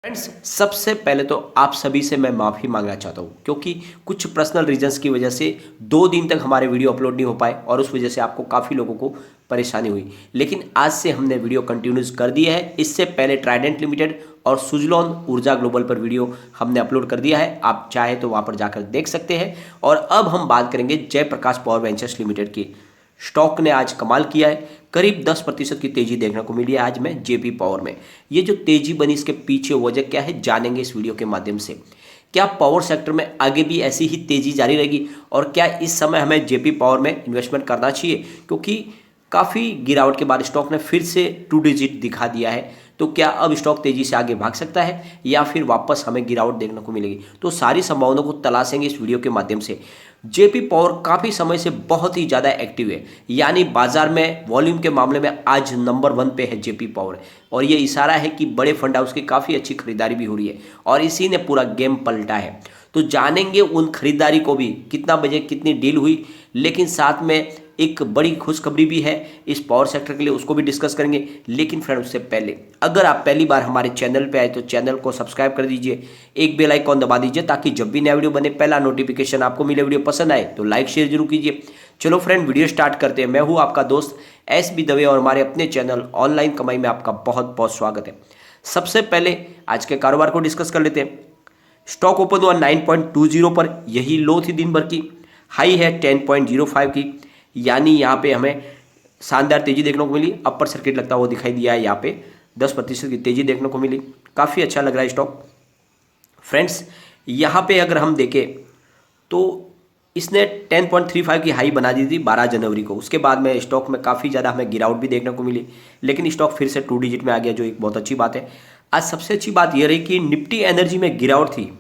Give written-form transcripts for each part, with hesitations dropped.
Friends, सबसे पहले तो आप सभी से मैं माफ़ी मांगना चाहता हूँ क्योंकि कुछ पर्सनल रीजंस की वजह से 2 दिन तक हमारे वीडियो अपलोड नहीं हो पाए और उस वजह से आपको काफ़ी लोगों को परेशानी हुई। लेकिन आज से हमने वीडियो कंटिन्यूस कर दिया है। इससे पहले ट्राइडेंट लिमिटेड और सुजलॉन ऊर्जा ग्लोबल पर वीडियो हमने अपलोड कर दिया है, आप चाहे तो वहाँ पर जाकर देख सकते हैं। और अब हम बात करेंगे जयप्रकाश पावर वेंचर्स लिमिटेड की। स्टॉक ने आज कमाल किया है, करीब 10% की तेजी देखने को मिली है आज में जेपी पावर में। ये जो तेजी बनी इसके पीछे वजह क्या है जानेंगे इस वीडियो के माध्यम से। क्या पावर सेक्टर में आगे भी ऐसी ही तेजी जारी रहेगी और क्या इस समय हमें जेपी पावर में इन्वेस्टमेंट करना चाहिए, क्योंकि काफ़ी गिरावट के बाद स्टॉक ने फिर से 2 डिजिट दिखा दिया है। तो क्या अब स्टॉक तेजी से आगे भाग सकता है या फिर वापस हमें गिरावट देखने को मिलेगी, तो सारी संभावनाओं को तलाशेंगे इस वीडियो के माध्यम से। जेपी पावर काफ़ी समय से बहुत ही ज़्यादा एक्टिव है, यानी बाजार में वॉल्यूम के मामले में आज नंबर 1 पे है जेपी पावर। और ये इशारा है कि बड़े फंड हाउस की काफ़ी अच्छी खरीदारी भी हो रही है और इसी ने पूरा गेम पलटा है। तो जानेंगे उन खरीदारी को भी, कितना बजे कितनी डील हुई, लेकिन साथ में एक बड़ी खुशखबरी भी है इस पावर सेक्टर के लिए, उसको भी डिस्कस करेंगे। लेकिन फ्रेंड, उससे पहले अगर आप पहली बार हमारे चैनल पे आए तो चैनल को सब्सक्राइब कर दीजिए, एक बेल आइकॉन दबा दीजिए ताकि जब भी नया वीडियो बने पहला नोटिफिकेशन आपको मिले। वीडियो पसंद आए तो लाइक शेयर जरूर कीजिए। चलो फ्रेंड, वीडियो स्टार्ट करते हैं। मैं हूँ आपका दोस्त SB दवे और हमारे अपने चैनल ऑनलाइन कमाई में आपका बहुत बहुत स्वागत है। सबसे पहले आज के कारोबार को डिस्कस कर लेते हैं। स्टॉक ओपन हुआ 9.20 पर, यही लो थी दिन भर की। हाई है 10.05 की, यानी यहाँ पे हमें शानदार तेजी देखने को मिली। अपर सर्किट लगता हुआ दिखाई दिया है, यहाँ पे 10% की तेजी देखने को मिली। काफ़ी अच्छा लग रहा है स्टॉक। फ्रेंड्स, यहाँ पे अगर हम देखें तो इसने 10.35 की हाई बना दी थी 12 जनवरी को। उसके बाद में स्टॉक में काफ़ी ज़्यादा हमें गिरावट भी देखने को मिली, लेकिन स्टॉक फिर से 2 डिजिट में आ गया, जो एक बहुत अच्छी बात है। आज सबसे अच्छी बात यह रही कि निफ्टी एनर्जी में गिरावट थी,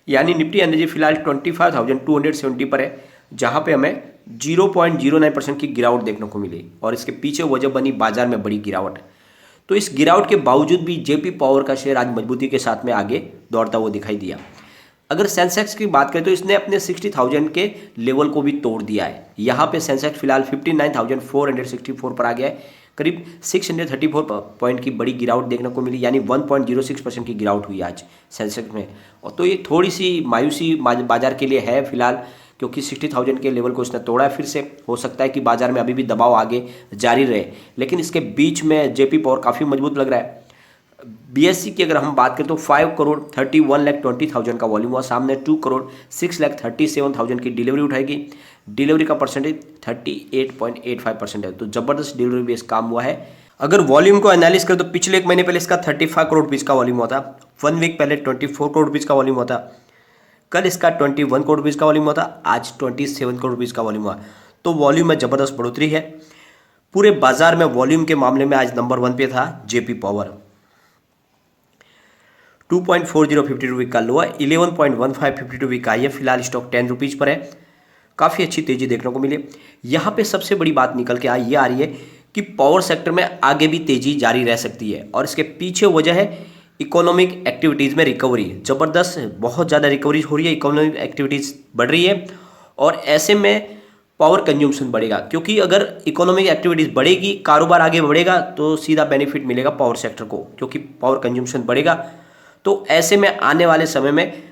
यानी निफ्टी एनर्जी फिलहाल 25,270 पर है, जहाँ पे हमें 0.09% की गिरावट देखने को मिली और इसके पीछे वजह बनी बाजार में बड़ी गिरावट। तो इस गिरावट के बावजूद भी जेपी पावर का शेयर आज मजबूती के साथ में आगे दौड़ता हुआ दिखाई दिया। अगर सेंसेक्स की बात करें तो इसने अपने 60,000 के लेवल को भी तोड़ दिया है। यहाँ पे सेंसेक्स फिलहाल 59,464 पर आ गया है, करीब 634 पॉइंट की बड़ी गिरावट देखने को मिली, यानी 1.06% की गिरावट हुई आज सेंसेक्स में। और तो ये थोड़ी सी मायूसी बाजार के लिए है फिलहाल, क्योंकि 60,000 के लेवल को इसने तोड़ा है। फिर से हो सकता है कि बाजार में अभी भी दबाव आगे जारी रहे, लेकिन इसके बीच में जेपी पावर काफ़ी मजबूत लग रहा है। BSE की अगर हम बात करें तो 5,31,20,000 का वॉल्यूम हुआ, सामने 2,06,37,000 की डिलीवरी उठाएगी। डिलीवरी का परसेंटेज 38.85% है, तो ज़बरदस्त डिलीवरी बेस काम हुआ है। अगर वॉल्यूम को एनालिस करें तो पिछले 1 महीने पहले इसका 35 करोड़ रुपीज़ का वॉल्यूम हुआ था, 1 वीक पहले 24 करोड़ रुपीज़ का वॉल्यूम हुआ था, कल इसका 21 करोड़ रुपीज़ का वॉल्यूम हुआ था, आज 27 करोड़ रुपीज़ का वॉल्यूम हुआ। तो वॉल्यूम में ज़बरदस्त बढ़ोतरी है। पूरे बाजार में वॉल्यूम के मामले में आज नंबर 1 पे था जेपी पावर। 2.4052 वीक का लो है, 11.1552 वीक का हाई है। फिलहाल स्टॉक 10 रुपीज़ पर है, काफ़ी अच्छी तेजी देखने को मिली। यहाँ पे सबसे बड़ी बात निकल के ये आ रही है कि पावर सेक्टर में आगे भी तेजी जारी रह सकती है और इसके पीछे वजह है इकोनॉमिक एक्टिविटीज़ में रिकवरी। ज़बरदस्त बहुत ज़्यादा रिकवरी हो रही है, इकोनॉमिक एक्टिविटीज़ बढ़ रही है और ऐसे में पावर कंज्यूमशन बढ़ेगा, क्योंकि अगर इकोनॉमिक एक्टिविटीज़ बढ़ेगी, कारोबार आगे बढ़ेगा, तो सीधा बेनिफिट मिलेगा पावर सेक्टर को, क्योंकि पावर कंज्यूमशन बढ़ेगा। तो ऐसे में आने वाले समय में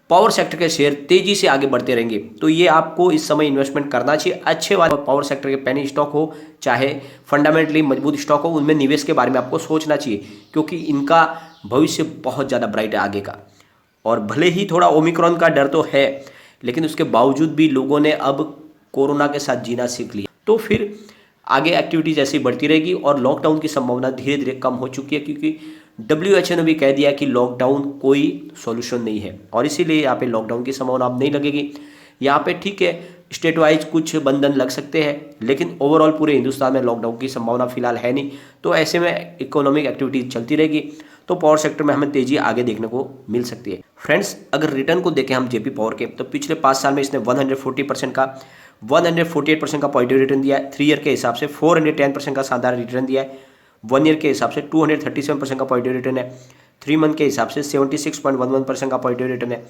पावर सेक्टर के शेयर तेजी से आगे बढ़ते रहेंगे। तो ये आपको इस समय इन्वेस्टमेंट करना चाहिए। अच्छे वाले पावर सेक्टर के पेनी स्टॉक हो चाहे फंडामेंटली मजबूत स्टॉक हो, उनमें निवेश के बारे में आपको सोचना चाहिए, क्योंकि इनका भविष्य बहुत ज़्यादा ब्राइट है आगे का। और भले ही थोड़ा ओमिक्रॉन का डर तो है, लेकिन उसके बावजूद भी लोगों ने अब कोरोना के साथ जीना सीख लिया, तो फिर आगे एक्टिविटीज ऐसी बढ़ती रहेगी और लॉकडाउन की संभावना धीरे धीरे कम हो चुकी है, क्योंकि WHO ने भी कह दिया कि लॉकडाउन कोई सॉल्यूशन नहीं है और इसीलिए यहाँ पे लॉकडाउन की संभावना अब नहीं लगेगी। यहाँ पे ठीक है, स्टेट वाइज कुछ बंधन लग सकते हैं, लेकिन ओवरऑल पूरे हिंदुस्तान में लॉकडाउन की संभावना फिलहाल है नहीं। तो ऐसे में इकोनॉमिक एक्टिविटीज चलती रहेगी, तो पावर सेक्टर में हमें तेजी आगे देखने को मिल सकती है। फ्रेंड्स, अगर रिटर्न को देखें हम जेपी पावर के, तो पिछले 5 साल में इसने 140% का 148% का पॉजिटिव रिटर्न दिया है। 3 ईयर के हिसाब से 410% का शानदार रिटर्न दिया है। 1 ईयर के हिसाब से 237% का पॉजिटिव रिटर्न है। 3 मंथ के हिसाब से 76.11% का पॉजिटिव रिटर्न है।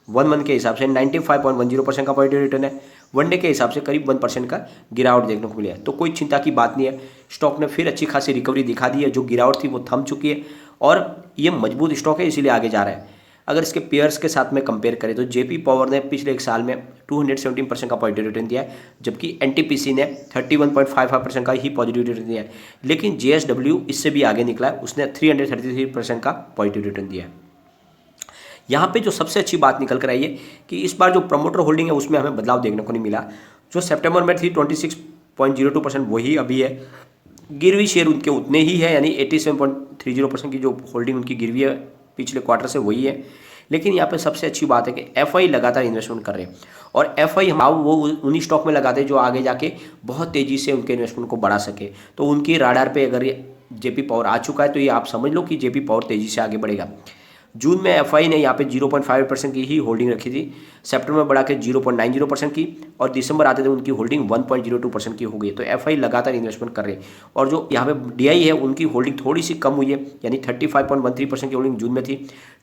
1 मंथ के हिसाब से 95.10% का पॉजिटिव रिटर्न है। 1 डे के हिसाब से करीब 1% का गिरावट देखने को मिला है। तो कोई चिंता की बात नहीं है, स्टॉक ने फिर अच्छी खासी रिकवरी दिखा दी है, जो गिरावट थी वो थम चुकी है और ये मजबूत स्टॉक है, इसीलिए आगे जा रहा है। अगर इसके पेयर्स के साथ में कंपेयर करें तो जेपी पावर ने पिछले एक साल में 217% का पॉजिटिव रिटर्न दिया है, जबकि एनटीपीसी ने 31.55% का ही पॉजिटिव रिटर्न दिया है। लेकिन जेएसडब्ल्यू इससे भी आगे निकला है, उसने 333% का पॉजिटिव रिटर्न दिया है। यहाँ पे जो सबसे अच्छी बात निकल कर आई है कि इस बार जो प्रमोटर होल्डिंग है उसमें हमें बदलाव देखने को नहीं मिला। जो सितंबर में थी 26.02% वही अभी है। गिरवी शेयर उनके उतने ही है, यानी 87.30% की जो होल्डिंग उनकी गिरवी है पिछले क्वार्टर से वही है। लेकिन यहाँ पे सबसे अच्छी बात है कि एफआई लगातार इन्वेस्टमेंट कर रहे हैं, और एफआई हम वो उन्हीं स्टॉक में लगाते हैं जो आगे जाके बहुत तेज़ी से उनके इन्वेस्टमेंट को बढ़ा सके। तो उनकी राडार पे अगर ये जेपी पावर आ चुका है तो ये आप समझ लो कि जेपी पावर तेज़ी से आगे बढ़ेगा। जून में एफआई ने यहाँ पे 0.5% की ही होल्डिंग रखी थी, सितंबर में बढ़ा के 0.90% की, और दिसंबर आते थे उनकी होल्डिंग 1.02% की हो गई। तो एफआई लगातार इन्वेस्टमेंट कर रहे हैं। और जो यहाँ पे डीआई है उनकी होल्डिंग थोड़ी सी कम हुई है, यानी 35.13% की होल्डिंग जून में थी,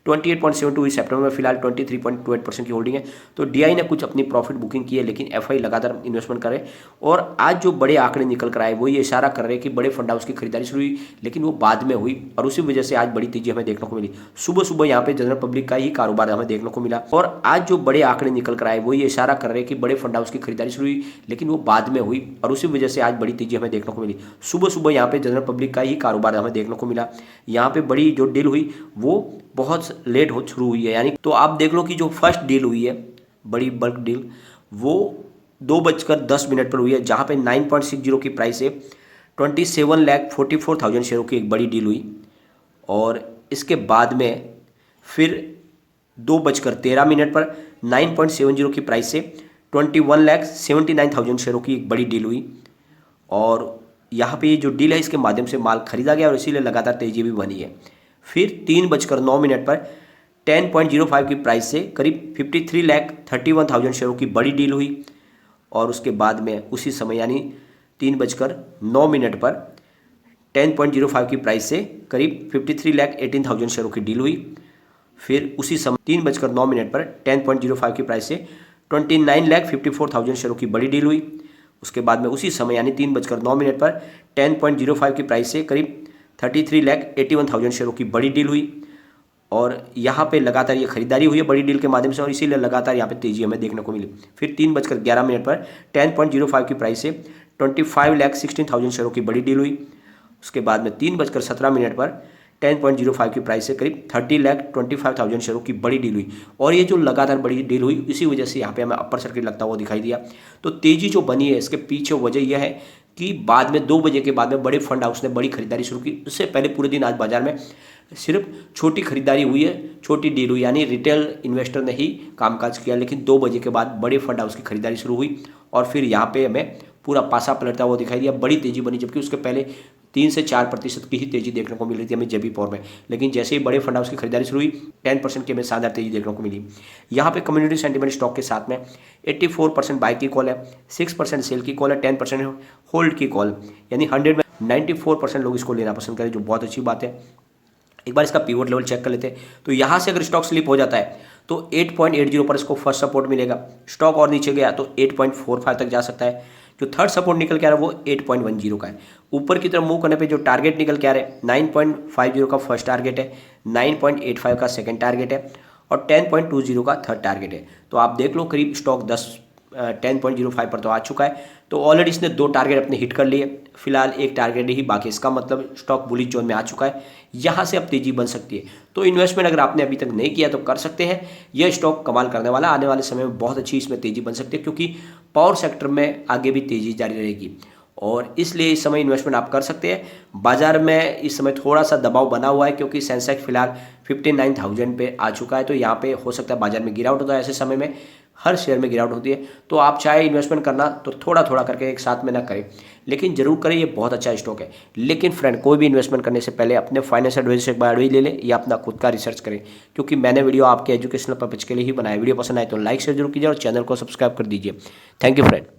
28.72 हुई सितंबर में, फिलहाल 23.28% की होल्डिंग है। तो डीआई ने कुछ अपनी प्रॉफिट बुकिंग की है, लेकिन एफआई लगातार इन्वेस्टमेंट करे। और आज जो बड़े आंकड़े निकल कर आए वो ये इशारा कर रहे हैं कि बड़े फंड हाउस की खरीदारी शुरू हुई, लेकिन वो बाद में हुई, और उसी वजह से आज बड़ी तेजी हमें देखने को मिली। सुबह यहाँ पे जनरल पब्लिक का ही कारोबार हमें देखने को मिला, और आज जो बड़े आंकड़े निकल कर आए वो ये इशारा कर रहे हैं कि बड़े फंड हाउस की खरीदारी शुरू हुई, लेकिन वो बाद में हुई, और उसी वजह से आज बड़ी तेजी हमें देखने को मिली। सुबह यहाँ पे जनरल पब्लिक का ही कारोबार हमें देखने को मिला। यहाँ पे बड़ी जो डील हुई वो बहुत लेट हो शुरू हुई है, यानी तो आप देख लो कि जो फर्स्ट डील हुई है बड़ी बल्क डील वो 2:10 पर हुई है, जहाँ पे 9.60 की प्राइस है 27,44,000 शेयरों की एक बड़ी डील हुई। और इसके बाद में फिर 2:13 पर 9.70 की प्राइस से 21,79,000 शेयरों की एक बड़ी डील हुई। और यहाँ पे ये जो डील है इसके माध्यम से माल खरीदा गया और इसीलिए लगातार तेजी भी बनी है। फिर 3:09 पर 10.05 की प्राइस से करीब 53,31,000 शेयरों की बड़ी डील हुई। और उसके बाद में उसी समय यानी 3:09 पर 10.05 की प्राइस से करीब 53,18,000 शेयरों की डील हुई। फिर उसी समय 3:09 पर 10.05 की प्राइस से 29,54,000 शेयरों की बड़ी डील हुई। उसके बाद में उसी समय यानी 3:09 पर 10.05 की प्राइस से करीब 33,81,000 शेयरों की बड़ी डील हुई। और यहाँ पे लगातार ये खरीदारी हुई है बड़ी डील के माध्यम से, और इसीलिए लगातार यहाँ पे तेजी हमें देखने को मिली। फिर 3:11 पर 10.05 की प्राइस से 25,16,000 शेयरों की बड़ी डील हुई। उसके बाद में 3:17 पर 10.05 की प्राइस से करीब 30,25,000 शेयरों की बड़ी डील हुई। और ये जो लगातार बड़ी डील हुई इसी वजह से यहाँ पे हमें अपर सर्किट लगता हुआ दिखाई दिया। तो तेजी जो बनी है इसके पीछे वजह यह है कि बाद में 2 बजे के बाद में बड़े फंड हाउस ने बड़ी खरीदारी शुरू की। उससे पहले पूरे दिन आज बाजार में सिर्फ छोटी खरीदारी हुई है, छोटी डील हुई, यानी रिटेल इन्वेस्टर ने ही कामकाज किया। लेकिन 2 बजे के बाद बड़े फंड हाउस की खरीदारी शुरू हुई और फिर यहाँ पे हमें पूरा पासा पलटता हुआ दिखाई दिया, बड़ी तेजी बनी। जबकि उसके पहले 3 से 4% की ही तेजी देखने को मिल रही थी हमें जेपी पावर में, लेकिन जैसे ही बड़े फंड हाउस की खरीदारी शुरू हुई 10% की हमें शानदार तेजी देखने को मिली। यहाँ पे कम्युनिटी सेंटिमेंट स्टॉक के साथ में 84% बाय की कॉल है, 6% सेल की कॉल है, 10% होल्ड की कॉल, यानी 100 में 94% लोग इसको लेना पसंद करें, जो बहुत अच्छी बात है। एक बार इसका पिवट लेवल चेक कर लेते हैं। तो यहाँ से अगर स्टॉक स्लिप हो जाता है तो 8.80 पर इसको फर्स्ट सपोर्ट मिलेगा। स्टॉक और नीचे गया तो 8.45 तक जा सकता है। जो थर्ड सपोर्ट निकल के आ रहा है वो 8.10 का है। ऊपर की तरफ मूव करने पे जो टारगेट निकल के आ रहा है 9.50 का फर्स्ट टारगेट है, 9.85 का सेकंड टारगेट है और 10.20 का थर्ड टारगेट है। तो आप देख लो करीब स्टॉक 10.05 पर तो आ चुका है। तो ऑलरेडी इसने 2 टारगेट अपने हिट कर लिए, फिलहाल 1 टारगेट ही बाकी। इसका मतलब स्टॉक बुलिश जोन में आ चुका है, यहाँ से अब तेजी बन सकती है। तो इन्वेस्टमेंट अगर आपने अभी तक नहीं किया तो कर सकते हैं। यह स्टॉक कमाल करने वाला, आने वाले समय में बहुत अच्छी इसमें तेजी बन सकती है, क्योंकि पावर सेक्टर में आगे भी तेजी जारी रहेगी और इसलिए इस समय इन्वेस्टमेंट आप कर सकते हैं। बाजार में इस समय थोड़ा सा दबाव बना हुआ है क्योंकि सेंसेक्स फिलहाल 59,000 पे आ चुका है। तो यहाँ पे हो सकता है बाजार में गिरावट होता है, ऐसे समय में हर शेयर में गिरावट होती है। तो आप चाहे इन्वेस्टमेंट करना तो थोड़ा थोड़ा करके एक साथ में ना करें, लेकिन जरूर करें, ये बहुत अच्छा स्टॉक है। लेकिन फ्रेंड, कोई भी इन्वेस्टमेंट करने से पहले अपने फाइनेंशियल एडवाइजर से एक बार एडवाइस ले लें या अपना खुद का रिसर्च करें, क्योंकि मैंने वीडियो आपके एजुकेशनल पर्पज के लिए ही बनाया। वीडियो पसंद आए तो लाइक शेयर जरूर कीजिए और चैनल को सब्सक्राइब कर दीजिए। Thank you friend.